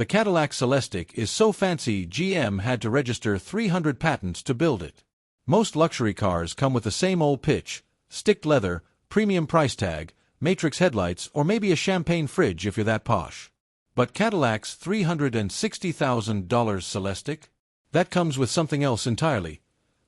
The Cadillac Celestiq is so fancy GM had to register 300 patents to build it. Most luxury cars come with the same old pitch, sticked leather, premium price tag, matrix headlights, or maybe a champagne fridge if you're that posh. But Cadillac's $360,000 Celestiq? That comes with something else entirely.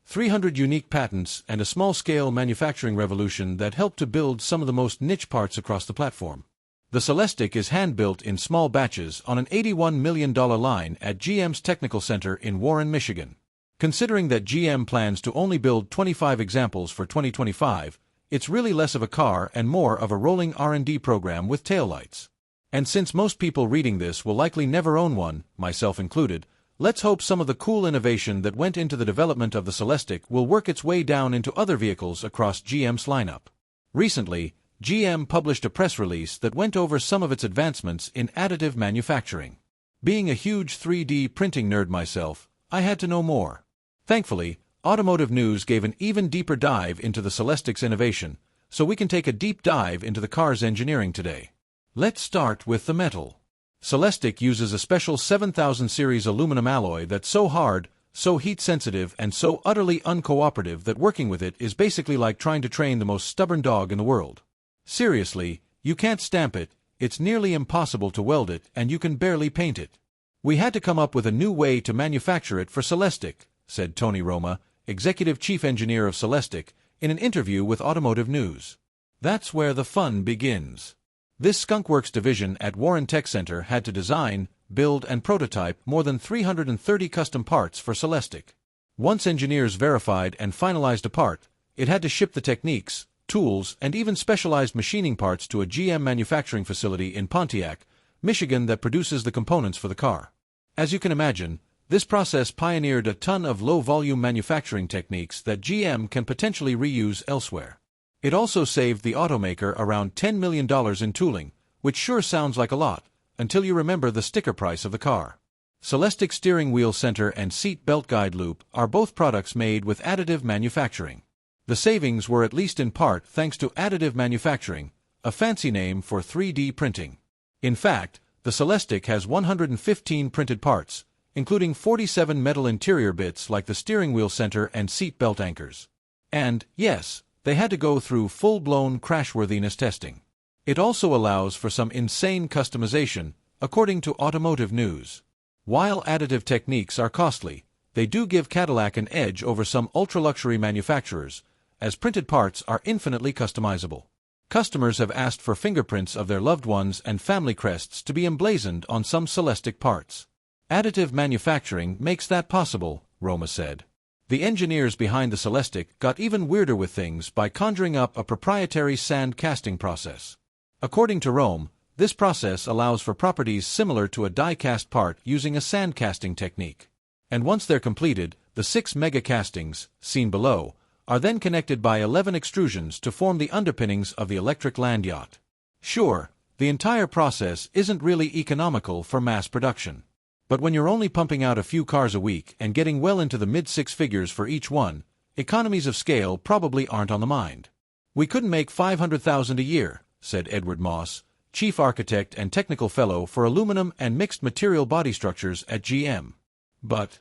300 unique patents and a small-scale manufacturing revolution that helped to build some of the most niche parts across the platform. The Celestiq is hand-built in small batches on an $81 million line at GM's Technical Center in Warren, Michigan. Considering that GM plans to only build 25 examples for 2025, it's really less of a car and more of a rolling R&D program with taillights. And since most people reading this will likely never own one, myself included, let's hope some of the cool innovation that went into the development of the Celestiq will work its way down into other vehicles across GM's lineup. Recently, GM published a press release that went over some of its advancements in additive manufacturing. Being a huge 3D printing nerd myself, I had to know more. Thankfully, Automotive News gave an even deeper dive into the Celestiq's innovation, so we can take a deep dive into the car's engineering today. Let's start with the metal. Celestiq uses a special 7000 series aluminum alloy that's so hard, so heat-sensitive, and so utterly uncooperative that working with it is basically like trying to train the most stubborn dog in the world. Seriously, you can't stamp it, it's nearly impossible to weld it, and you can barely paint it. We had to come up with a new way to manufacture it for Celestiq, said Tony Roma, Executive Chief Engineer of Celestiq, in an interview with Automotive News. That's where the fun begins. This skunkworks division at Warren Tech Center had to design, build, and prototype more than 330 custom parts for Celestiq. Once engineers verified and finalized a part, it had to ship the techniques, tools, and even specialized machining parts to a GM manufacturing facility in Pontiac, Michigan that produces the components for the car. As you can imagine, this process pioneered a ton of low-volume manufacturing techniques that GM can potentially reuse elsewhere. It also saved the automaker around $10 million in tooling, which sure sounds like a lot, until you remember the sticker price of the car. Celestiq steering wheel center and seat belt guide loop are both products made with additive manufacturing. The savings were at least in part thanks to additive manufacturing, a fancy name for 3D printing. In fact, the Celestiq has 115 printed parts, including 47 metal interior bits like the steering wheel center and seat belt anchors. And, yes, they had to go through full-blown crashworthiness testing. It also allows for some insane customization, according to Automotive News. While additive techniques are costly, they do give Cadillac an edge over some ultra-luxury manufacturers, as printed parts are infinitely customizable. Customers have asked for fingerprints of their loved ones and family crests to be emblazoned on some Celestiq parts. Additive manufacturing makes that possible, Roma said. The engineers behind the Celestiq got even weirder with things by conjuring up a proprietary sand casting process. According to Rome, this process allows for properties similar to a die-cast part using a sand casting technique. And once they're completed, the 6 mega castings, seen below, are then connected by 11 extrusions to form the underpinnings of the electric land yacht. Sure, the entire process isn't really economical for mass production. But when you're only pumping out a few cars a week and getting well into the mid-six figures for each one, economies of scale probably aren't on the mind. We couldn't make $500,000 a year, said Edward Moss, Chief Architect and Technical Fellow for Aluminum and Mixed Material Body Structures at GM. But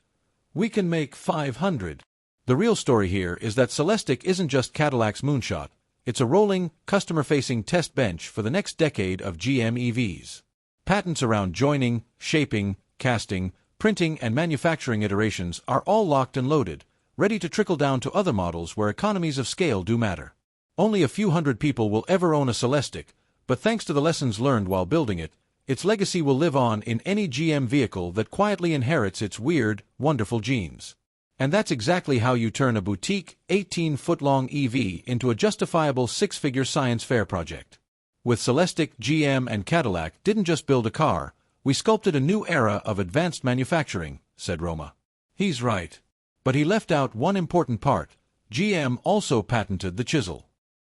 we can make 500. The real story here is that Celestiq isn't just Cadillac's moonshot, it's a rolling, customer-facing test bench for the next decade of GM EVs. Patents around joining, shaping, casting, printing, and manufacturing iterations are all locked and loaded, ready to trickle down to other models where economies of scale do matter. Only a few hundred people will ever own a Celestiq, but thanks to the lessons learned while building it, its legacy will live on in any GM vehicle that quietly inherits its weird, wonderful genes. And that's exactly how you turn a boutique, 18-foot-long EV into a justifiable six-figure science fair project. With Celestiq, GM and Cadillac didn't just build a car, we sculpted a new era of advanced manufacturing, said Roma. He's right. But he left out one important part. GM also patented the chisel.